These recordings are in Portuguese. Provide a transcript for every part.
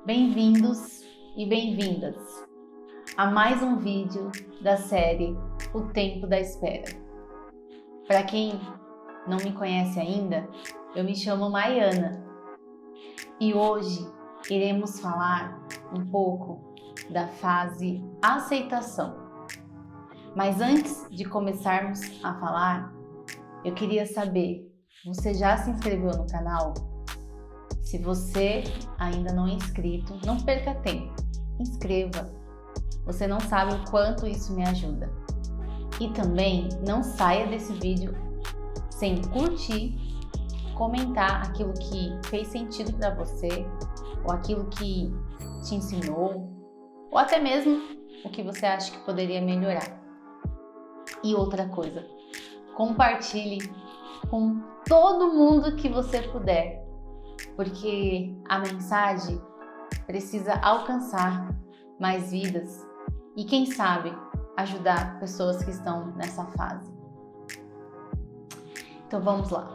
Bem-vindos e bem-vindas a mais um vídeo da série O Tempo da Espera. Para quem não me conhece ainda, eu me chamo Maiana e hoje iremos falar um pouco da fase aceitação. Mas antes de começarmos a falar, eu queria saber, você já se inscreveu no canal? Se você ainda não é inscrito, não perca tempo, inscreva. Você não sabe o quanto isso me ajuda. E também não saia desse vídeo sem curtir, comentar aquilo que fez sentido para você, ou aquilo que te ensinou, ou até mesmo o que você acha que poderia melhorar. E outra coisa, compartilhe com todo mundo que você puder, porque a mensagem precisa alcançar mais vidas e, quem sabe, ajudar pessoas que estão nessa fase. Então vamos lá.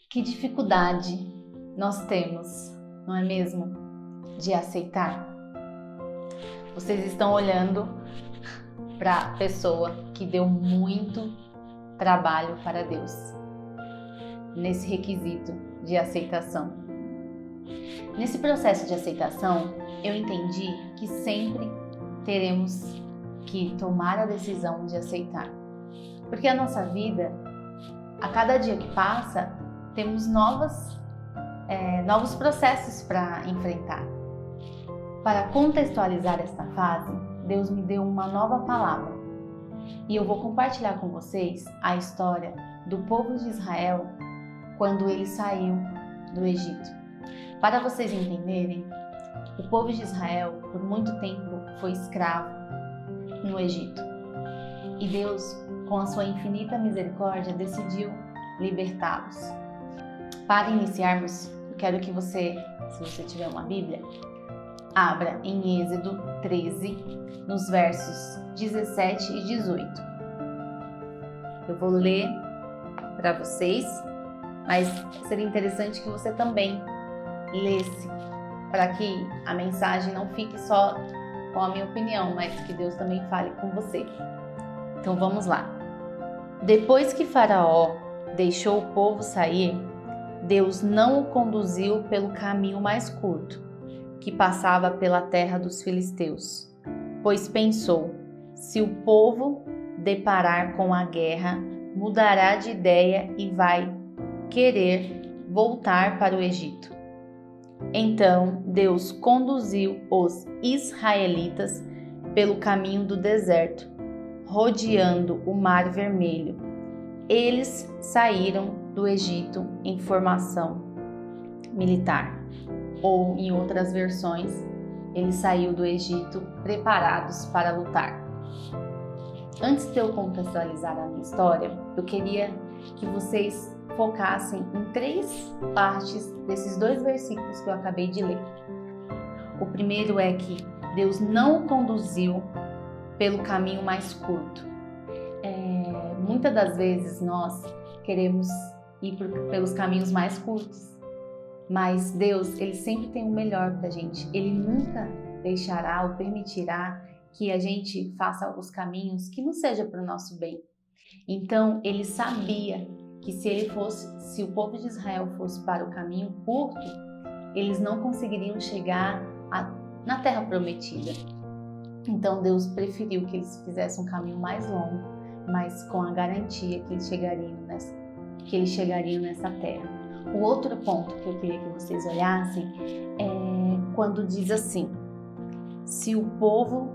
Que dificuldade nós temos, não é mesmo, de aceitar? Vocês estão olhando para a pessoa que deu muito trabalho para Deus nesse requisito de aceitação. Nesse processo de aceitação, eu entendi que sempre teremos que tomar a decisão de aceitar. Porque a nossa vida, a cada dia que passa, temos novos processos para enfrentar. Para contextualizar esta fase, Deus me deu uma nova palavra. E eu vou compartilhar com vocês a história do povo de Israel quando ele saiu do Egito. Para vocês entenderem, o povo de Israel por muito tempo foi escravo no Egito. E Deus, com a sua infinita misericórdia, decidiu libertá-los. Para iniciarmos, eu quero que você, se você tiver uma Bíblia, abra em Êxodo 13, nos versos 17 e 18. Eu vou ler para vocês, mas seria interessante que você também lesse, para que a mensagem não fique só com a minha opinião, mas que Deus também fale com você. Então vamos lá. Depois que Faraó deixou o povo sair, Deus não o conduziu pelo caminho mais curto, que passava pela terra dos filisteus, pois pensou: se o povo deparar com a guerra, mudará de ideia e vai querer voltar para o Egito. Então Deus conduziu os israelitas pelo caminho do deserto, rodeando o Mar Vermelho. Eles saíram do Egito em formação militar, ou em outras versões, ele saiu do Egito preparados para lutar. Antes de eu contextualizar a minha história, eu queria que vocês focassem em 3 partes desses 2 versículos que eu acabei de ler. O primeiro é que Deus não o conduziu pelo caminho mais curto. Muitas das vezes nós queremos ir pelos caminhos mais curtos, mas Deus, Ele sempre tem o melhor para a gente. Ele nunca deixará ou permitirá que a gente faça os caminhos que não seja para o nosso bem. Então, Ele sabia que se o povo de Israel fosse para o caminho curto, eles não conseguiriam chegar na terra prometida. Então Deus preferiu que eles fizessem um caminho mais longo, mas com a garantia que eles chegariam nessa terra. O outro ponto que eu queria que vocês olhassem é quando diz assim: se o povo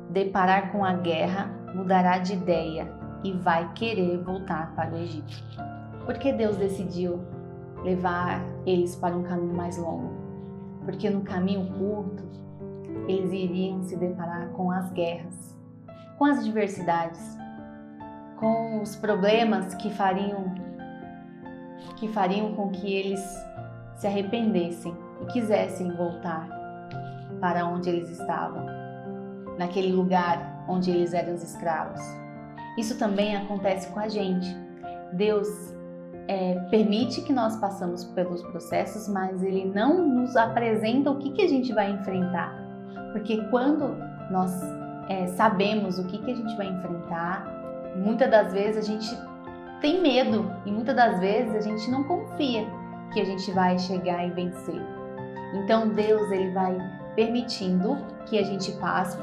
deparar com a guerra, mudará de ideia e vai querer voltar para o Egito. Por que Deus decidiu levar eles para um caminho mais longo? Porque no caminho curto, eles iriam se deparar com as guerras, com as adversidades, com os problemas que fariam com que eles se arrependessem e quisessem voltar para onde eles estavam, naquele lugar onde eles eram os escravos. Isso também acontece com a gente. Deus permite que nós passamos pelos processos, mas Ele não nos apresenta o que a gente vai enfrentar. Porque quando nós sabemos o que a gente vai enfrentar, muitas das vezes a gente tem medo e muitas das vezes a gente não confia que a gente vai chegar e vencer. Então Deus, Ele vai permitindo que a gente passe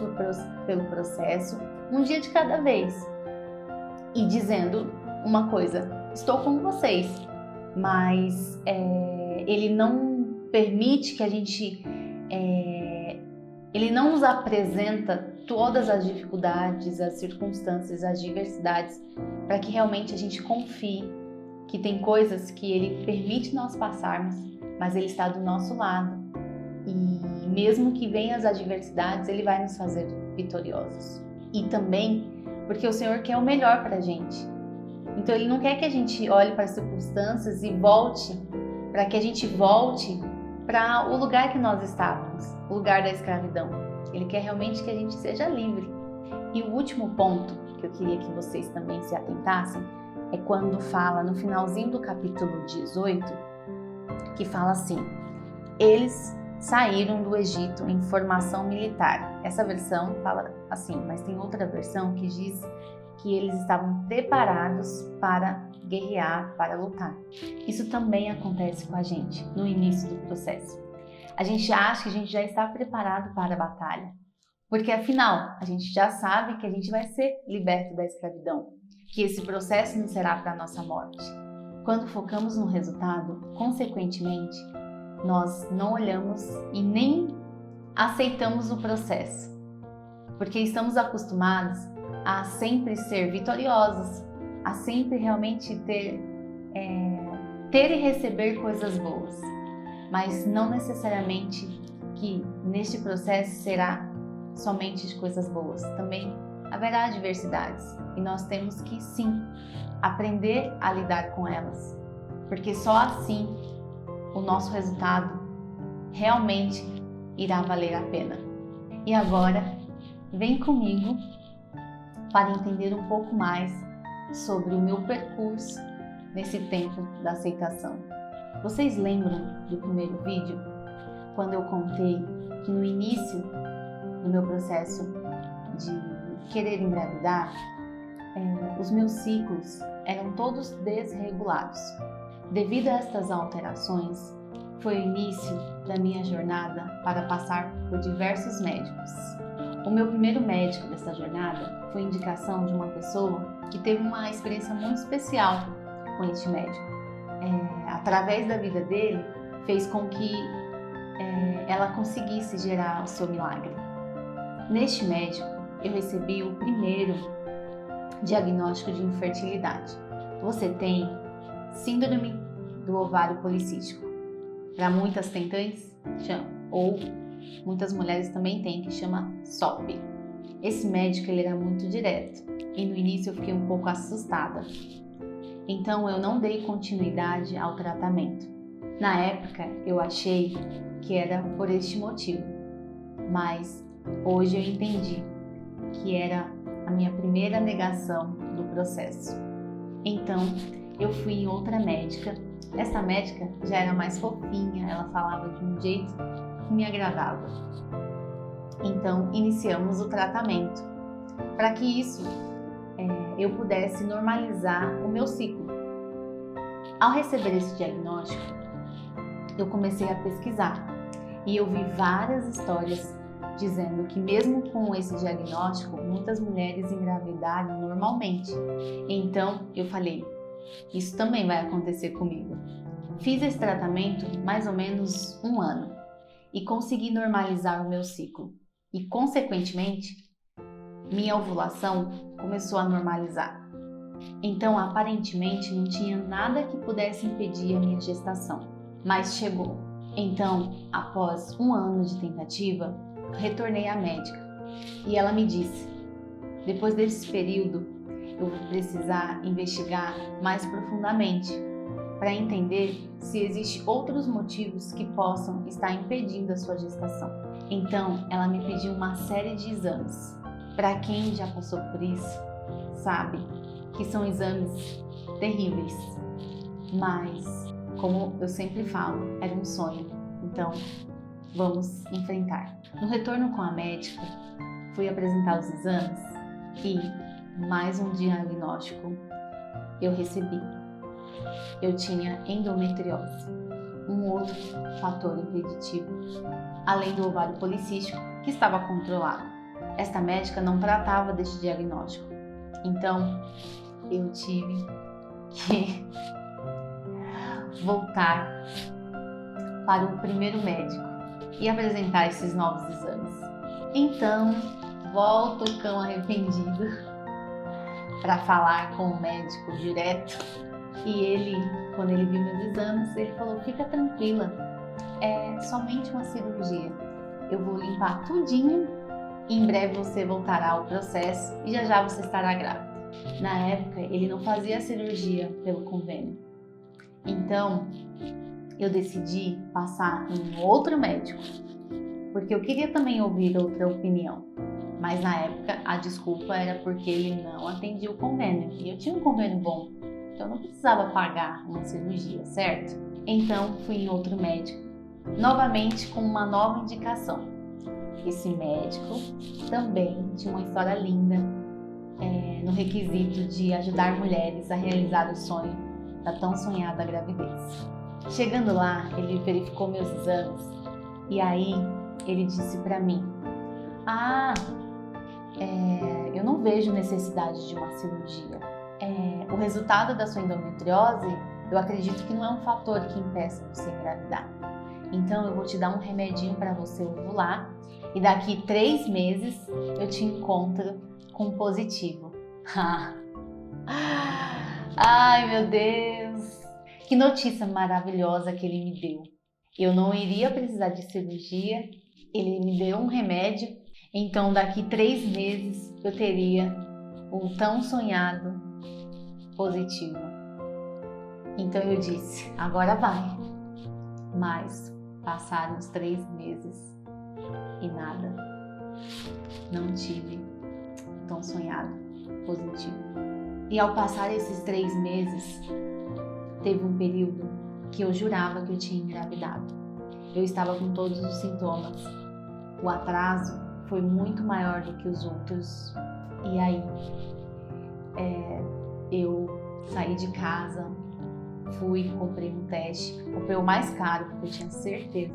pelo processo um dia de cada vez e dizendo uma coisa: estou com vocês, mas Ele não permite que a gente, Ele não nos apresenta todas as dificuldades, as circunstâncias, as diversidades, para que realmente a gente confie que tem coisas que Ele permite nós passarmos, mas Ele está do nosso lado. E mesmo que venham as adversidades, Ele vai nos fazer vitoriosos. E também porque o Senhor quer o melhor para a gente. Então Ele não quer que a gente olhe para as circunstâncias e volte, para que a gente volte para o lugar que nós estávamos, o lugar da escravidão. Ele quer realmente que a gente seja livre. E o último ponto que eu queria que vocês também se atentassem é quando fala no finalzinho do capítulo 18, que fala assim: eles saíram do Egito em formação militar. Essa versão fala assim, mas tem outra versão que diz que eles estavam preparados para guerrear, para lutar. Isso também acontece com a gente no início do processo. A gente acha que a gente já está preparado para a batalha, porque afinal a gente já sabe que a gente vai ser liberto da escravidão, que esse processo não será para a nossa morte. Quando focamos no resultado, consequentemente, nós não olhamos e nem aceitamos o processo, porque estamos acostumados a sempre ser vitoriosos, a sempre realmente ter e receber coisas boas, mas não necessariamente que neste processo será somente de coisas boas. Também haverá adversidades e nós temos que sim aprender a lidar com elas, porque só assim o nosso resultado realmente irá valer a pena. E agora, vem comigo para entender um pouco mais sobre o meu percurso nesse tempo da aceitação. Vocês lembram do primeiro vídeo, quando eu contei que no início do meu processo de querer engravidar, os meus ciclos eram todos desregulados. Devido a estas alterações, foi o início da minha jornada para passar por diversos médicos. O meu primeiro médico dessa jornada foi indicação de uma pessoa que teve uma experiência muito especial com este médico. Através da vida dele, fez com que ela conseguisse gerar o seu milagre. Neste médico, eu recebi o primeiro diagnóstico de infertilidade. Você tem síndrome do ovário policístico. Para muitas tentantes, ou muitas mulheres também têm, que chama SOP. Esse médico ele era muito direto e no início eu fiquei um pouco assustada. Então eu não dei continuidade ao tratamento. Na época eu achei que era por este motivo, mas hoje eu entendi que era a minha primeira negação do processo. Então eu fui em outra médica. Essa médica já era mais fofinha, ela falava de um jeito que me agradava. Então iniciamos o tratamento para que isso eu pudesse normalizar o meu ciclo. Ao receber esse diagnóstico, eu comecei a pesquisar e eu vi várias histórias dizendo que mesmo com esse diagnóstico, muitas mulheres engravidaram normalmente. Então eu falei, isso também vai acontecer comigo. Fiz esse tratamento mais ou menos 1 ano e consegui normalizar o meu ciclo. E consequentemente, minha ovulação começou a normalizar. Então aparentemente não tinha nada que pudesse impedir a minha gestação, mas chegou. Então, após 1 ano de tentativa, retornei à médica e ela me disse: depois desse período, eu vou precisar investigar mais profundamente para entender se existem outros motivos que possam estar impedindo a sua gestação. Então, ela me pediu uma série de exames. Para quem já passou por isso, sabe que são exames terríveis. Mas, como eu sempre falo, era um sonho, então vamos enfrentar. No retorno com a médica, fui apresentar os exames e mais um diagnóstico eu recebi. Eu tinha endometriose, um outro fator impeditivo, além do ovário policístico, que estava controlado. Esta médica não tratava deste diagnóstico, então eu tive que voltar para o primeiro médico e apresentar esses novos exames. Então, volto o cão arrependido para falar com o médico direto. E ele, quando ele viu meus exames, ele falou: fica tranquila, é somente uma cirurgia. Eu vou limpar tudinho e em breve você voltará ao processo e já você estará grávida. Na época, ele não fazia a cirurgia pelo convênio. Então, eu decidi passar em um outro médico, porque eu queria também ouvir outra opinião. Mas na época, a desculpa era porque ele não atendia o convênio. E eu tinha um convênio bom. Então eu não precisava pagar uma cirurgia, certo? Então fui em outro médico, novamente com uma nova indicação. Esse médico também tinha uma história linda no requisito de ajudar mulheres a realizar o sonho da tão sonhada gravidez. Chegando lá, ele verificou meus exames e aí ele disse para mim: eu não vejo necessidade de uma cirurgia. O resultado da sua endometriose, eu acredito que não é um fator que impeça você engravidar. Então eu vou te dar um remedinho para você ovular e daqui 3 meses eu te encontro com positivo. Ai, meu Deus! Que notícia maravilhosa que ele me deu. Eu não iria precisar de cirurgia, ele me deu um remédio, então daqui 3 meses eu teria o tão sonhado positivo. Então eu disse: agora vai. Mas passaram os 3 meses e nada. Não tive tão sonhado positivo. E ao passar esses 3 meses, teve um período que eu jurava que eu tinha engravidado. Eu estava com todos os sintomas. O atraso foi muito maior do que os outros. E aí, eu saí de casa, fui, comprei um teste, comprei o mais caro, porque eu tinha certeza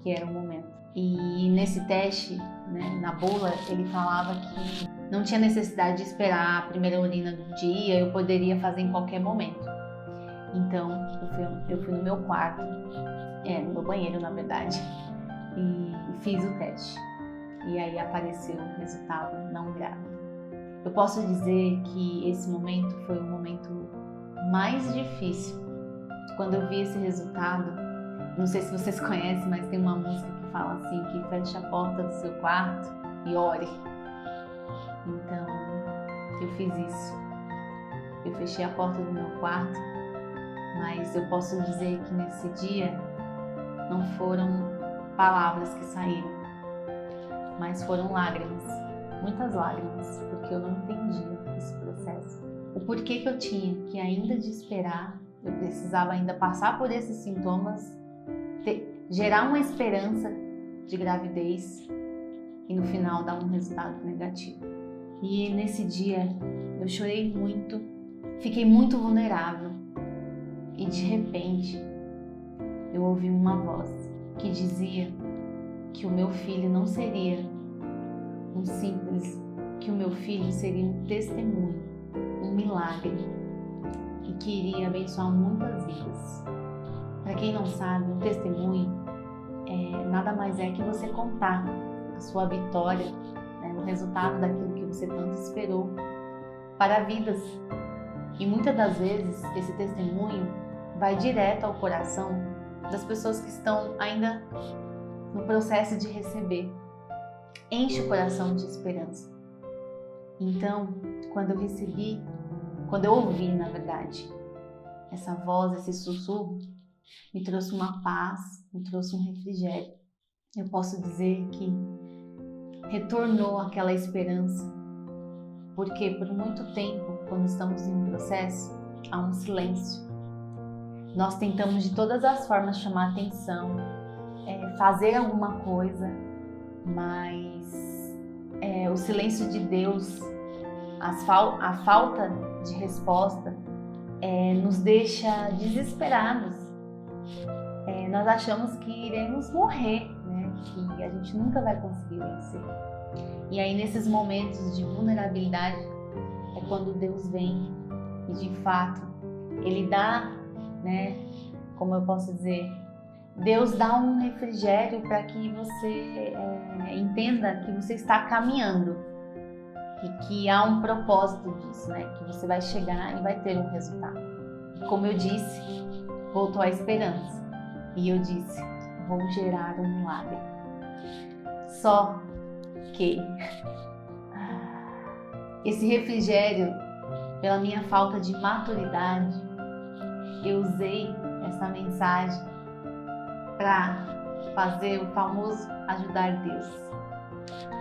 que era o momento. E nesse teste, na bula, ele falava que não tinha necessidade de esperar a primeira urina do dia, eu poderia fazer em qualquer momento. Então, eu fui no meu quarto, no meu banheiro, na verdade, e fiz o teste. E aí apareceu o resultado não grávida. Eu posso dizer que esse momento foi o momento mais difícil. Quando eu vi esse resultado, não sei se vocês conhecem, mas tem uma música que fala assim, que feche a porta do seu quarto e ore. Então, eu fiz isso. Eu fechei a porta do meu quarto, mas eu posso dizer que nesse dia não foram palavras que saíram, mas foram lágrimas. Muitas lágrimas, porque eu não entendia esse processo. O porquê que eu tinha que ainda de esperar, eu precisava ainda passar por esses sintomas, gerar uma esperança de gravidez e no final dar um resultado negativo. E nesse dia eu chorei muito, fiquei muito vulnerável e de repente eu ouvi uma voz que dizia que o meu filho não seria que o meu filho seria um testemunho, um milagre e que iria abençoar muitas vidas. Para quem não sabe, um testemunho nada mais é que você contar a sua vitória, o resultado daquilo que você tanto esperou para vidas. E muitas das vezes esse testemunho vai direto ao coração das pessoas que estão ainda no processo de receber. Enche o coração de esperança. Então, quando eu ouvi, na verdade, essa voz, esse sussurro, me trouxe uma paz, me trouxe um refrigério. Eu posso dizer que retornou aquela esperança, porque por muito tempo, quando estamos em um processo, há um silêncio. Nós tentamos de todas as formas chamar atenção, fazer alguma coisa, mas o silêncio de Deus, a falta de resposta, nos deixa desesperados. Nós achamos que iremos morrer, né? Que a gente nunca vai conseguir vencer. E aí, nesses momentos de vulnerabilidade, é quando Deus vem e, de fato, Ele dá, né? Como eu posso dizer, Deus dá um refrigério para que você entenda que você está caminhando e que há um propósito disso, né? Que você vai chegar e vai ter um resultado. Como eu disse, voltou a esperança e eu disse, vou gerar um milagre. Só que esse refrigério, pela minha falta de maturidade, eu usei essa mensagem para fazer o famoso ajudar Deus.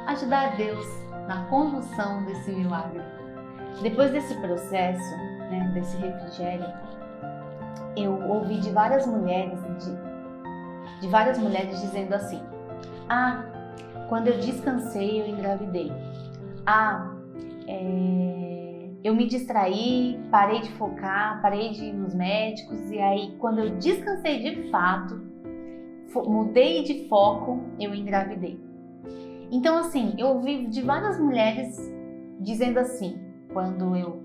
Ajudar Deus na condução desse milagre. Depois desse processo, né, desse refrigério, eu ouvi de várias mulheres dizendo assim: quando eu descansei, eu engravidei. Eu me distraí, parei de focar, parei de ir nos médicos, e aí quando eu descansei de fato, mudei de foco, eu engravidei. Então assim, eu ouvi de várias mulheres dizendo assim: quando eu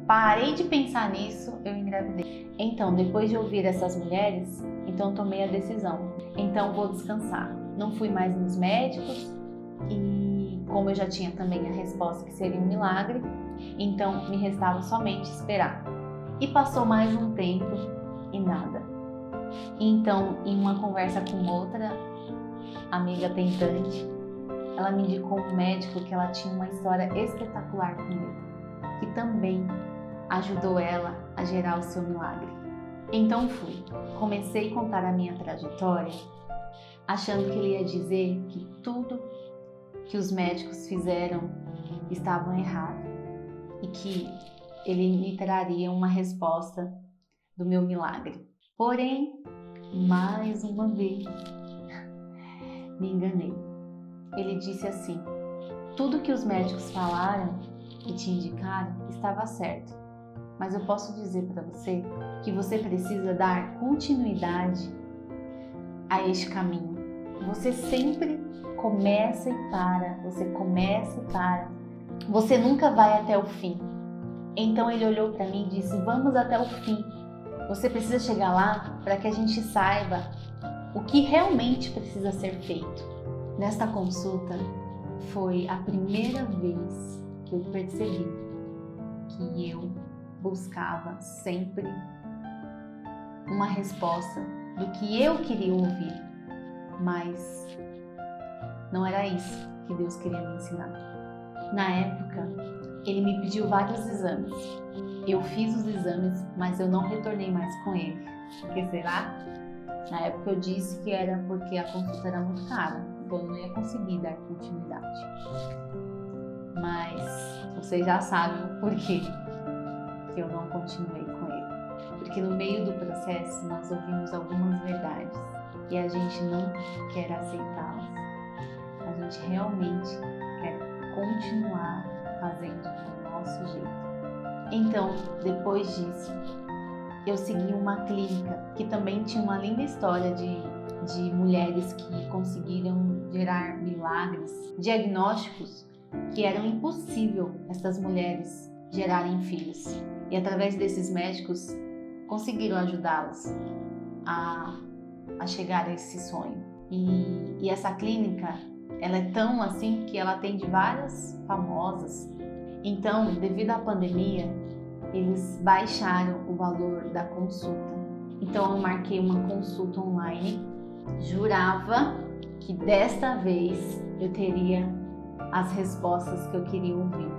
parei de pensar nisso, eu engravidei. Então, depois de ouvir essas mulheres, então tomei a decisão. Então vou descansar. Não fui mais nos médicos e como eu já tinha também a resposta que seria um milagre, então me restava somente esperar. E passou mais um tempo e nada. Então, em uma conversa com outra amiga tentante, ela me indicou um médico que ela tinha uma história espetacular com ele, que também ajudou ela a gerar o seu milagre. Então fui. Comecei a contar a minha trajetória, achando que ele ia dizer que tudo que os médicos fizeram estavam errado e que ele me traria uma resposta do meu milagre. Porém, mais uma vez, me enganei. Ele disse assim: tudo que os médicos falaram e te indicaram estava certo, mas eu posso dizer para você que você precisa dar continuidade a este caminho. Você sempre começa e para, você começa e para, você nunca vai até o fim. Então ele olhou para mim e disse: vamos até o fim. Você precisa chegar lá para que a gente saiba o que realmente precisa ser feito. Nesta consulta foi a primeira vez que eu percebi que eu buscava sempre uma resposta do que eu queria ouvir, mas não era isso que Deus queria me ensinar. Na época, ele me pediu vários exames. Eu fiz os exames, mas eu não retornei mais com ele. Por que será? Na época eu disse que era porque a consulta era muito cara, então eu não ia conseguir dar continuidade. Mas vocês já sabem o porquê que eu não continuei com ele. Porque no meio do processo nós ouvimos algumas verdades e a gente não quer aceitá-las. A gente realmente quer continuar fazendo do nosso jeito. Então, depois disso, eu segui uma clínica que também tinha uma linda história de mulheres que conseguiram gerar milagres, diagnósticos que eram impossível essas mulheres gerarem filhos. E através desses médicos conseguiram ajudá-las a chegar a esse sonho. E essa clínica, ela é tão assim que ela atende várias famosas. Então, devido à pandemia, eles baixaram o valor da consulta. Então, eu marquei uma consulta online. Jurava que desta vez eu teria as respostas que eu queria ouvir.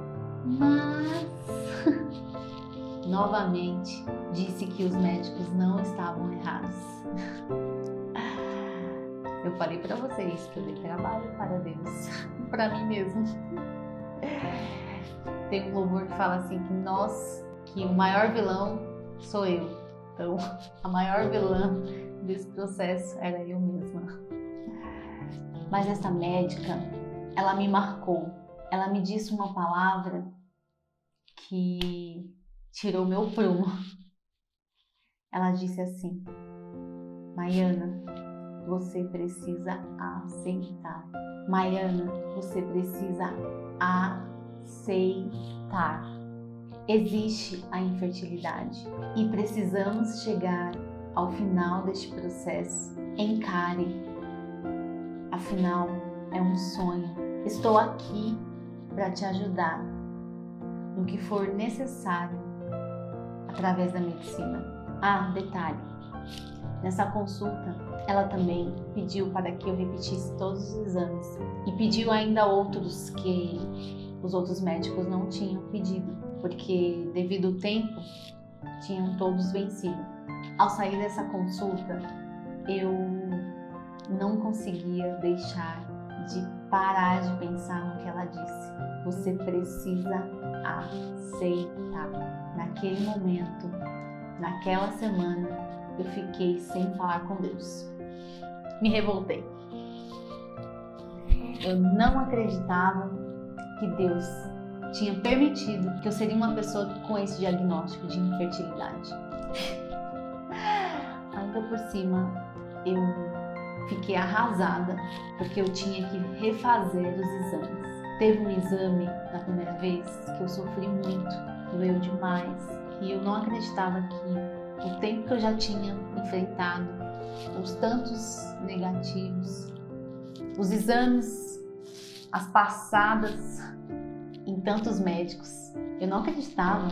Mas, novamente, disse que os médicos não estavam errados. Eu falei para vocês que eu dei trabalho para Deus, para mim mesmo. Tem um louvor que fala assim que o maior vilão sou eu. Então, a maior vilã desse processo era eu mesma. Mas essa médica, ela me marcou. Ela me disse uma palavra que tirou meu prumo. Ela disse assim: Maiana, você precisa aceitar. Maiana, você precisa aceitar. Existe a infertilidade e precisamos chegar ao final deste processo. Encare. Afinal, é um sonho. Estou aqui para te ajudar no que for necessário através da medicina. Ah, detalhe. Nessa consulta, ela também pediu para que eu repetisse todos os exames e pediu ainda outros que os outros médicos não tinham pedido, porque devido ao tempo, tinham todos vencido. Ao sair dessa consulta, eu não conseguia deixar de parar de pensar no que ela disse. Você precisa aceitar. Naquele momento, naquela semana, eu fiquei sem falar com Deus. Me revoltei. Eu não acreditava que Deus tinha permitido que eu seria uma pessoa com esse diagnóstico de infertilidade. Ainda por cima, eu fiquei arrasada porque eu tinha que refazer os exames. Teve um exame na primeira vez que eu sofri muito, doeu demais e eu não acreditava que o tempo que eu já tinha enfrentado, os tantos negativos, os exames, as passadas em tantos médicos, eu não acreditava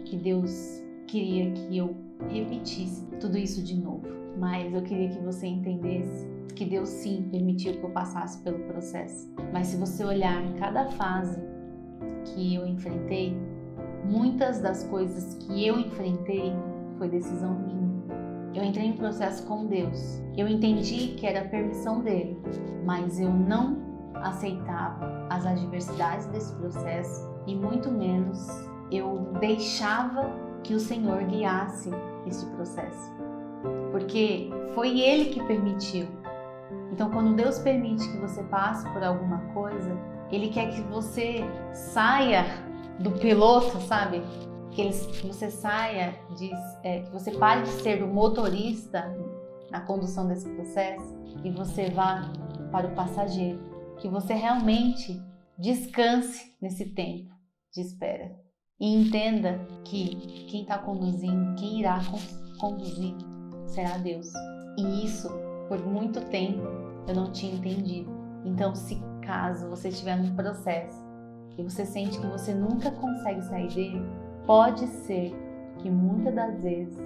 que Deus queria que eu repetisse tudo isso de novo. Mas eu queria que você entendesse que Deus sim permitiu que eu passasse pelo processo. Mas se você olhar em cada fase que eu enfrentei, muitas das coisas que eu enfrentei foi decisão minha. Eu entrei em processo com Deus. Eu entendi que era a permissão dele, mas eu não aceitava as adversidades desse processo e muito menos eu deixava que o Senhor guiasse esse processo. Porque foi Ele que permitiu. Então, quando Deus permite que você passe por alguma coisa, Ele quer que você saia do piloto, sabe? Que você saia, que você pare de ser o motorista na condução desse processo e você vá para o passageiro. Que você realmente descanse nesse tempo de espera. E entenda que quem está conduzindo, quem irá conduzir, será Deus. E isso, por muito tempo, eu não tinha entendido. Então, se caso você estiver num processo e você sente que você nunca consegue sair dele, pode ser que muitas das vezes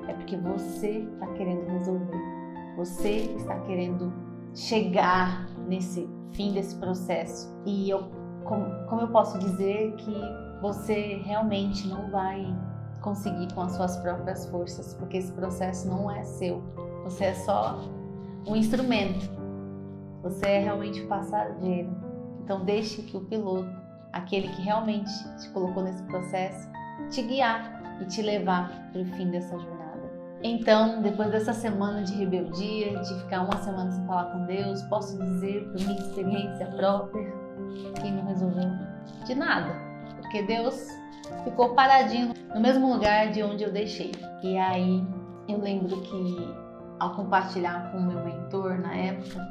é porque você está querendo resolver. Você está querendo chegar nesse fim desse processo. E como eu posso dizer que você realmente não vai conseguir com as suas próprias forças, porque esse processo não é seu. Você é só um instrumento. Você é realmente o passageiro. Então deixe que o piloto, aquele que realmente te colocou nesse processo, te guiar e te levar para o fim dessa jornada. Então, depois dessa semana de rebeldia, de ficar uma semana sem falar com Deus, posso dizer por minha experiência própria que não resolveu de nada, porque Deus ficou paradinho no mesmo lugar de onde eu deixei. E aí eu lembro que ao compartilhar com o meu mentor na época,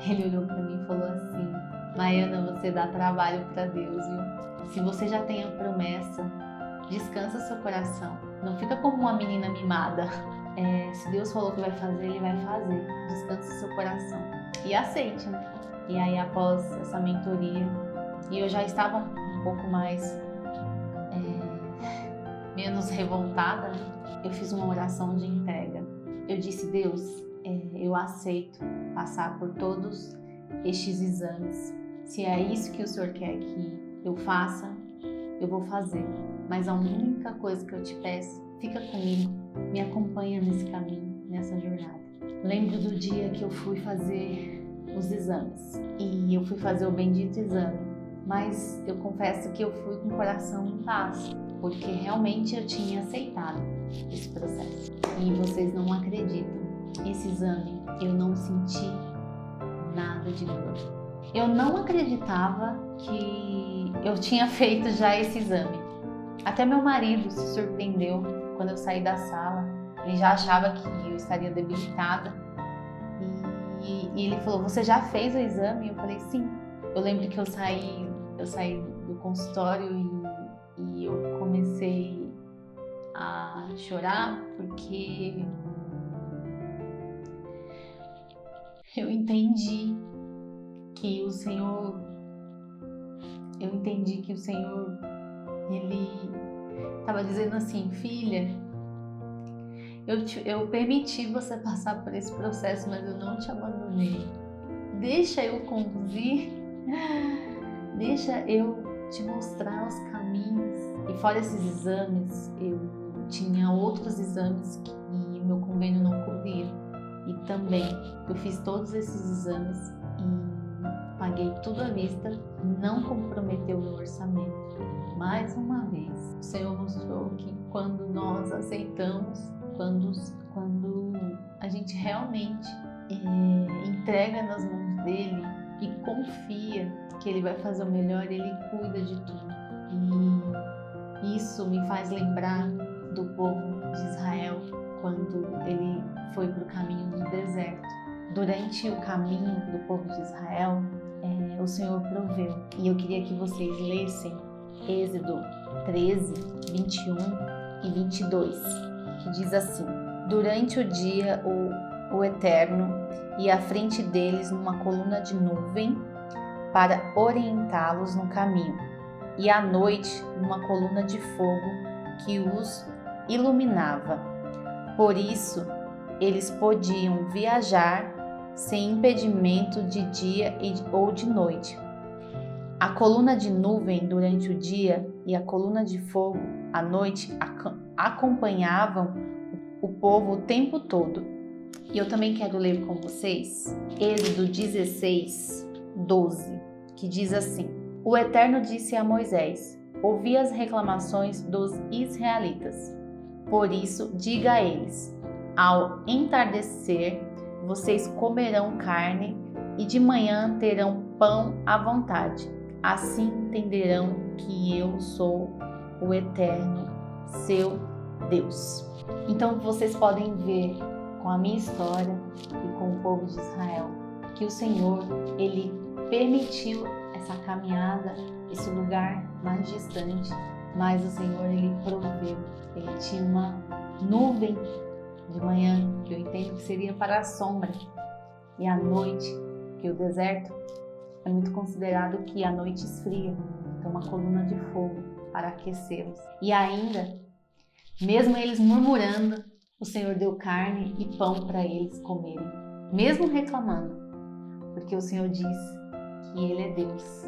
ele olhou para mim e falou assim: Maiana, você dá trabalho para Deus, viu? Se você já tem a promessa, descansa seu coração. Não fica como uma menina mimada. Se Deus falou que vai fazer, Ele vai fazer. Descansa seu coração. E aceite, né? E aí após essa mentoria, e eu já estava um pouco mais menos revoltada, né? Eu fiz uma oração de entrega. Eu disse: Deus, eu aceito passar por todos estes exames. Se é isso que o Senhor quer que eu faça, eu vou fazer. Mas a única coisa que eu te peço, fica comigo, me acompanha nesse caminho, nessa jornada. Lembro do dia que eu fui fazer os exames. E eu fui fazer o bendito exame. mas eu confesso que eu fui com o coração em paz, porque realmente eu tinha aceitado esse processo. E vocês não acreditam, esse exame eu não senti nada de dor. Eu não acreditava que eu tinha feito já esse exame. Até meu marido se surpreendeu quando eu saí da sala. Ele já achava que eu estaria debilitada. E ele falou, você já fez o exame? Eu falei, sim. Eu lembro que eu saí do consultório e eu comecei a chorar porque eu entendi que o Senhor, Ele estava dizendo assim, filha, eu permiti você passar por esse processo, mas eu não te abandonei. Deixa eu conduzir, deixa eu te mostrar os caminhos. E fora esses exames, eu tinha outros exames que meu convênio não cobria. E também eu fiz todos esses exames e paguei tudo à vista, não comprometeu o meu orçamento. Mais uma vez, o Senhor mostrou que quando nós aceitamos, quando a gente realmente entrega nas mãos dele e confia que ele vai fazer o melhor, ele cuida de tudo. E isso me faz lembrar do povo de Israel quando ele foi para o caminho do deserto. Durante o caminho do povo de Israel, o Senhor proveu. E eu queria que vocês lessem Êxodo 13, 21 e 22, que diz assim: durante o dia o Eterno ia à frente deles numa coluna de nuvem para orientá-los no caminho, e à noite numa coluna de fogo que os iluminava. Por isso, eles podiam viajar sem impedimento de dia ou de noite. A coluna de nuvem durante o dia e a coluna de fogo à noite acompanhavam o povo o tempo todo. E eu também quero ler com vocês Êxodo 16, 12, que diz assim: o Eterno disse a Moisés: ouvi as reclamações dos israelitas. Por isso, diga a eles: ao entardecer, vocês comerão carne e de manhã terão pão à vontade. Assim entenderão que eu sou o Eterno, seu Deus. Então vocês podem ver com a minha história e com o povo de Israel que o Senhor, Ele permitiu essa caminhada, esse lugar mais distante, mas o Senhor, Ele proveu. Ele tinha uma nuvem de manhã, que eu entendo que seria para a sombra, e à noite, que o deserto é muito considerado que a noite esfria, então uma coluna de fogo para aquecê-los. E ainda, mesmo eles murmurando, o Senhor deu carne e pão para eles comerem, mesmo reclamando, porque o Senhor diz que Ele é Deus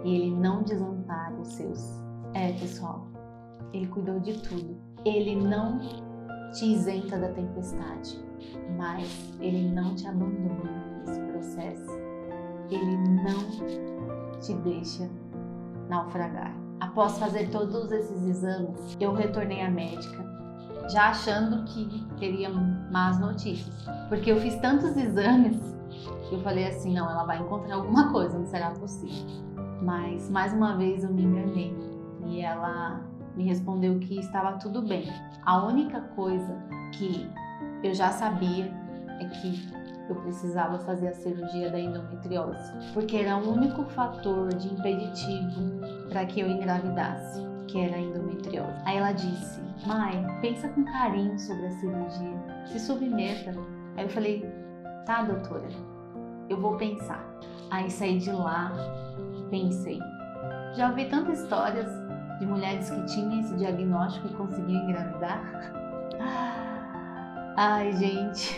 e Ele não desampara os seus. Pessoal, Ele cuidou de tudo. Ele não te isenta da tempestade, mas Ele não te abandona nesse processo. Ele não te deixa naufragar. Após fazer todos esses exames, eu retornei à médica, já achando que teria más notícias, porque eu fiz tantos exames que eu falei assim, não, ela vai encontrar alguma coisa, não será possível. Mas mais uma vez eu me enganei e ela me respondeu que estava tudo bem. A única coisa que eu já sabia é que eu precisava fazer a cirurgia da endometriose, porque era o único fator de impeditivo para que eu engravidasse, que era a endometriose. Aí ela disse: Mai, pensa com carinho sobre a cirurgia, se submeta. Aí eu falei: tá, doutora, eu vou pensar. Aí saí de lá e pensei. Já ouvi tantas histórias de mulheres que tinham esse diagnóstico e conseguiam engravidar. Ai, gente,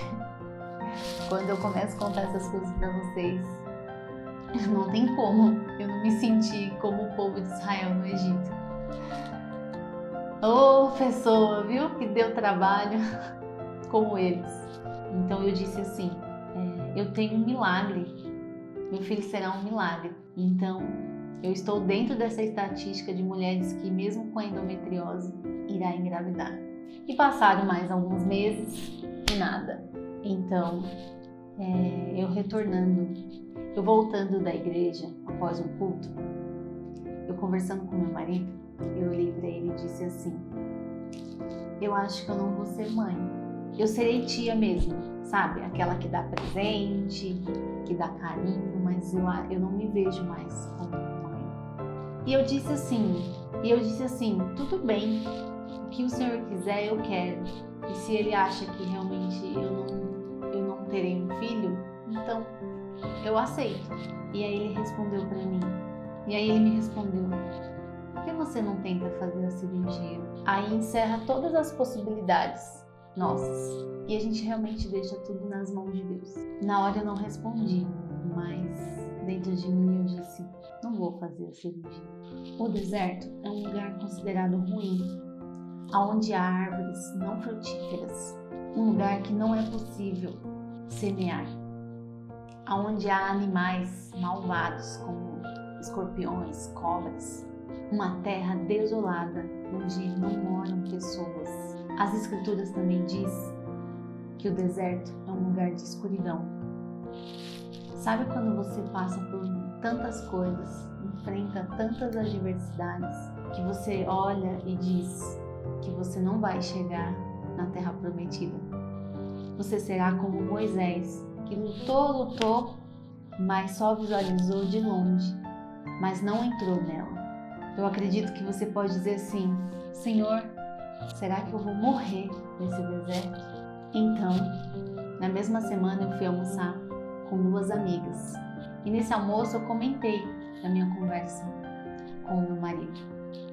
quando eu começo a contar essas coisas pra vocês, não tem como eu não me sentir como o povo de Israel no Egito. Ô, pessoa, viu, que deu trabalho como eles. Então eu disse assim, eu tenho um milagre, meu filho será um milagre. Então Eu estou dentro dessa estatística de mulheres que, mesmo com endometriose, irá engravidar. E passaram mais alguns meses e nada. Então, eu voltando da igreja após um culto, eu conversando com meu marido, eu olhei para ele e disse assim: eu acho que eu não vou ser mãe. Eu serei tia mesmo, sabe? Aquela que dá presente, que dá carinho, mas eu não me vejo mais como mãe. E eu disse assim, tudo bem, o que o Senhor quiser eu quero. E se Ele acha que realmente eu não terei um filho, então eu aceito. E aí ele respondeu para mim, por que você não tenta fazer a cirurgia? Aí encerra todas as possibilidades nossas. E a gente realmente deixa tudo nas mãos de Deus. Na hora eu não respondi, mas dentro de mim eu disse, não vou fazer a cirurgia. O deserto é um lugar considerado ruim, onde há árvores não frutíferas. Um lugar que não é possível semear. Onde há animais malvados como escorpiões, cobras. Uma terra desolada, onde não moram pessoas. As escrituras também diz que o deserto é um lugar de escuridão. Sabe quando você passa por tantas coisas, enfrenta tantas adversidades, que você olha e diz que você não vai chegar na terra prometida? Você será como Moisés, que lutou, mas só visualizou de longe, mas não entrou nela. Eu acredito que você pode dizer assim, Senhor, será que eu vou morrer nesse deserto? Então, na mesma semana eu fui almoçar com 2 amigas. E nesse almoço eu comentei da minha conversa com o meu marido.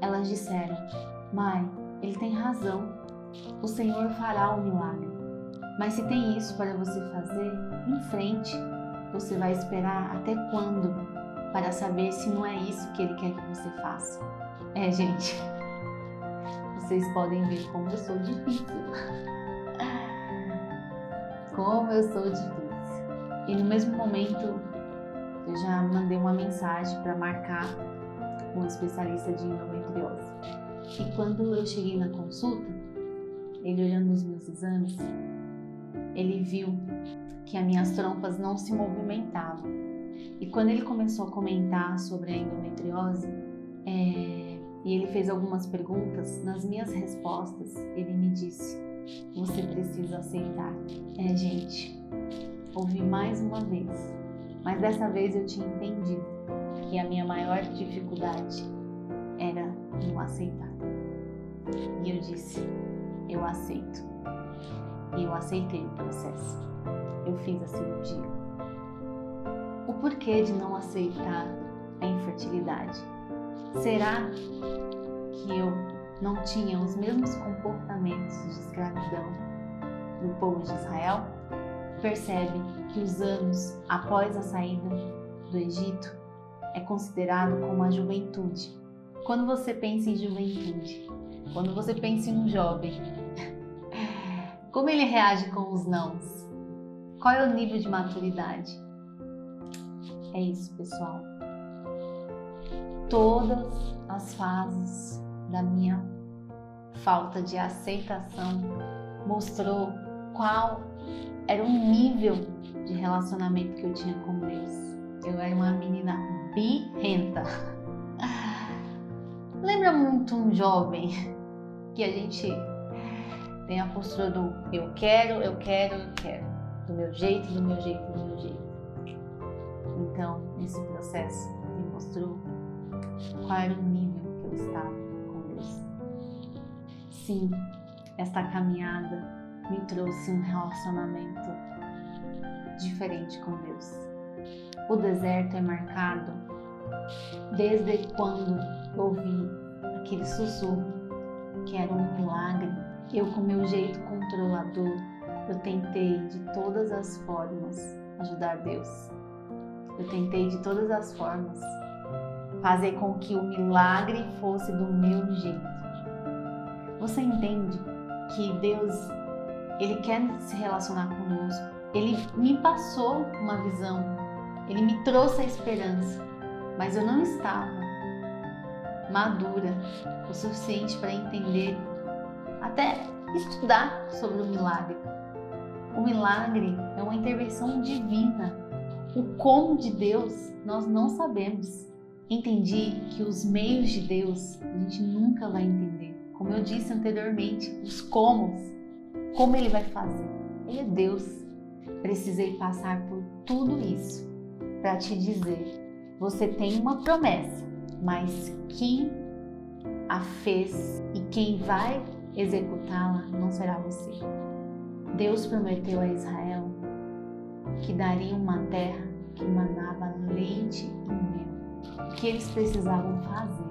Elas disseram, mãe, ele tem razão, o Senhor fará o milagre. Mas se tem isso para você fazer, em frente, você vai esperar até quando? Para saber se não é isso que Ele quer que você faça. Gente, vocês podem ver como eu sou difícil. Como eu sou difícil. E no mesmo momento, eu já mandei uma mensagem para marcar um especialista de endometriose. E quando eu cheguei na consulta, ele olhando os meus exames, ele viu que as minhas trompas não se movimentavam. E quando ele começou a comentar sobre a endometriose, e ele fez algumas perguntas, nas minhas respostas, ele me disse, você precisa aceitar. Gente, ouvi mais uma vez, mas dessa vez eu tinha entendido que a minha maior dificuldade era não aceitar. E eu disse, eu aceito. E eu aceitei o processo. Eu fiz a cirurgia. O porquê de não aceitar a infertilidade? Será que eu não tinha os mesmos comportamentos de escravidão do povo de Israel? Percebe que os anos após a saída do Egito é considerado como a juventude. Quando você pensa em juventude, quando você pensa em um jovem, como ele reage com os nãos? Qual é o nível de maturidade? É isso, pessoal. Todas as fases da minha falta de aceitação mostrou qual era o nível de relacionamento que eu tinha com Deus. Eu era uma menina birrenta. Lembra muito um jovem que a gente tem a postura do eu quero, do meu jeito. Então, nesse processo, me mostrou qual era o nível que eu estava com Deus. Sim, esta caminhada me trouxe um relacionamento diferente com Deus. O deserto é marcado desde quando ouvi aquele sussurro que era um milagre. Eu, com meu jeito controlador, eu tentei de todas as formas ajudar Deus. Eu tentei de todas as formas fazer com que o milagre fosse do meu jeito. Você entende que Deus, Ele quer se relacionar conosco. Ele me passou uma visão, Ele me trouxe a esperança, mas eu não estava madura o suficiente para entender, até estudar sobre o milagre. O milagre é uma intervenção divina. O como de Deus nós não sabemos. Entendi que os meios de Deus a gente nunca vai entender. Como eu disse anteriormente, os como Ele vai fazer. Ele é Deus. Precisei passar por tudo isso para te dizer, você tem uma promessa, mas quem a fez e quem vai executá-la não será você. Deus prometeu a Israel que daria uma terra que manava leite e mel. O que eles precisavam fazer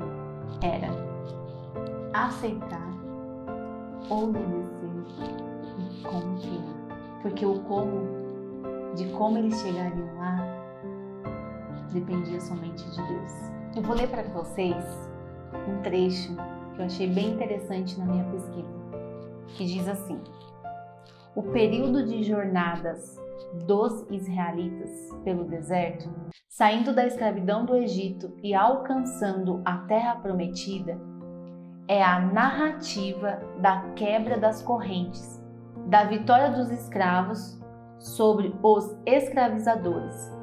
era aceitar, obedecer e confiar. Porque o como eles chegariam lá dependia somente de Deus. Eu vou ler para vocês um trecho que eu achei bem interessante na minha pesquisa, que diz assim: o período de jornadas dos israelitas pelo deserto, saindo da escravidão do Egito e alcançando a terra prometida, é a narrativa da quebra das correntes, da vitória dos escravos sobre os escravizadores,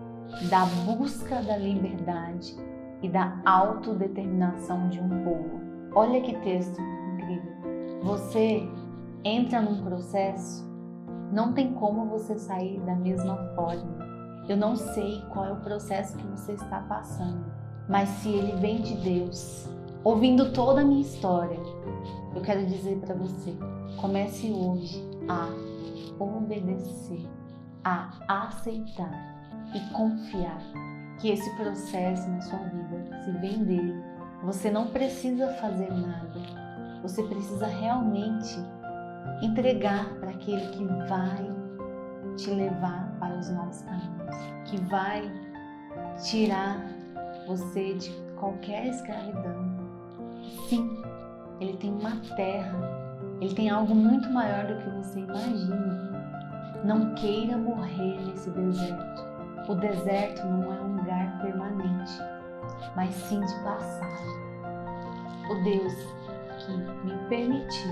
da busca da liberdade e da autodeterminação de um povo. Olha que texto incrível! Você entra num processo, não tem como você sair da mesma forma. Eu não sei qual é o processo que você está passando, mas se ele vem de Deus, ouvindo toda a minha história, eu quero dizer para você, comece hoje a obedecer, a aceitar e confiar que esse processo na sua vida, se vem dele, você não precisa fazer nada, você precisa realmente entregar para aquele que vai te levar para os novos caminhos, que vai tirar você de qualquer escravidão. Sim, ele tem uma terra, ele tem algo muito maior do que você imagina. Não queira morrer nesse deserto. O deserto não é um lugar permanente, mas sim de passagem. O Deus que me permitiu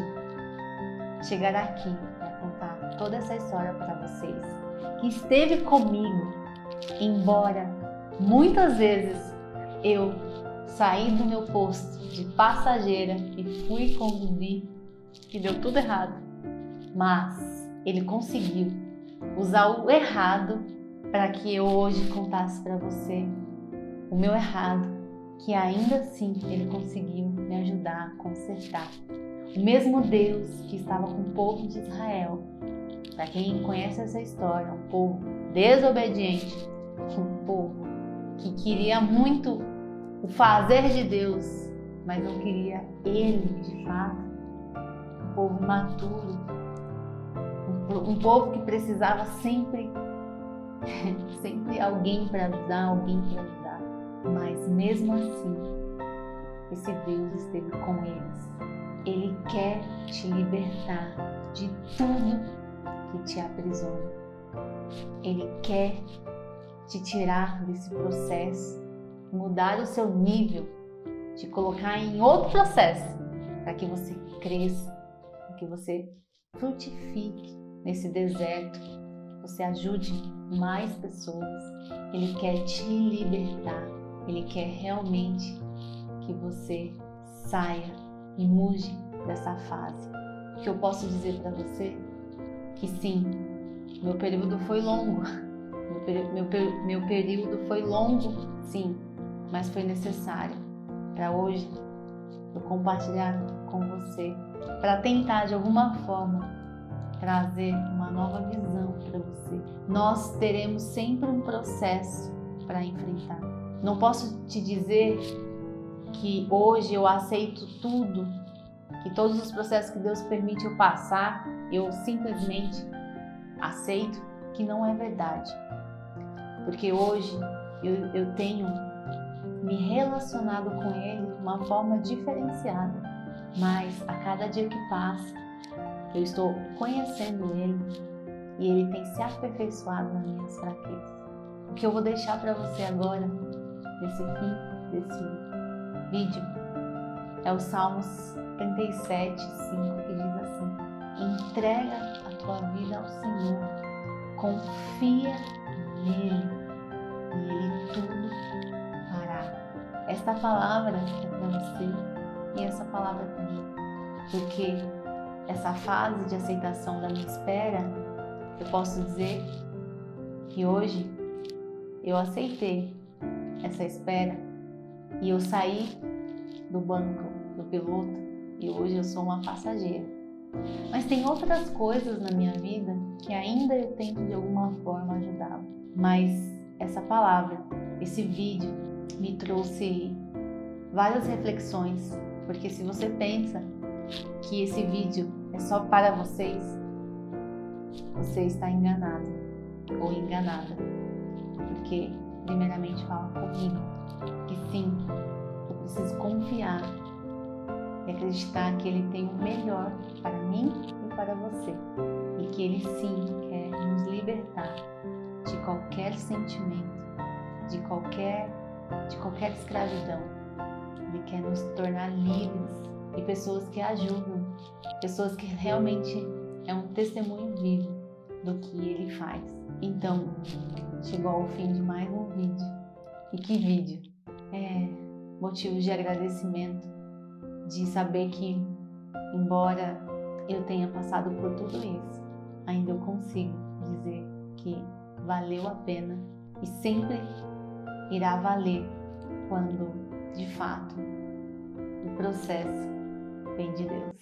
chegar aqui para contar toda essa história para vocês, que esteve comigo, embora muitas vezes eu saí do meu posto de passageira e fui conduzir e deu tudo errado, mas ele conseguiu usar o errado para que eu hoje contasse para você o meu errado, que ainda assim ele conseguiu me ajudar a consertar. O mesmo Deus que estava com o povo de Israel, para quem conhece essa história, um povo desobediente, um povo que queria muito o fazer de Deus, mas não queria Ele de fato, um povo imaturo, um povo que precisava sempre alguém para ajudar, mas mesmo assim, esse Deus esteve com eles. Ele quer te libertar de tudo que te aprisiona. Ele quer te tirar desse processo, mudar o seu nível, te colocar em outro processo, para que você cresça, para que você frutifique nesse deserto, você ajude mais pessoas. Ele quer te libertar, ele quer realmente que você saia e mude dessa fase. O que eu posso dizer para você? Que sim, meu período foi longo. Meu período foi longo, sim, mas foi necessário para hoje eu compartilhar com você, para tentar de alguma forma trazer uma nova visão para você. Nós teremos sempre um processo para enfrentar. Não posso te dizer que hoje eu aceito tudo, que todos os processos que Deus permite eu passar, eu simplesmente aceito, que não é verdade. Porque hoje eu tenho me relacionado com Ele de uma forma diferenciada, mas a cada dia que passa, eu estou conhecendo Ele e Ele tem se aperfeiçoado nas minhas fraquezas. O que eu vou deixar para você agora, nesse fim desse vídeo, É o Salmos 37, 5, que diz assim: entrega a tua vida ao Senhor, confia nele e ele tudo fará. Esta palavra é para você e essa palavra para mim, porque essa fase de aceitação da minha espera, eu posso dizer que hoje eu aceitei essa espera e eu saí do banco do piloto e hoje eu sou uma passageira. Mas tem outras coisas na minha vida que ainda eu tento de alguma forma ajudá-lo. Mas essa palavra, esse vídeo me trouxe várias reflexões, porque se você pensa que esse vídeo é só para vocês, você está enganado ou enganada, porque primeiramente fala comigo que sim, eu preciso confiar e acreditar que Ele tem o melhor para mim e para você, e que Ele sim quer nos libertar de qualquer sentimento, de qualquer escravidão. Ele quer nos tornar livres e pessoas que ajudam, pessoas que realmente é um testemunho vivo do que Ele faz. Então, chegou ao fim de mais um vídeo. E que vídeo! É motivo de agradecimento, de saber que, embora eu tenha passado por tudo isso, ainda eu consigo dizer que valeu a pena e sempre irá valer quando, de fato, o processo vem de Deus.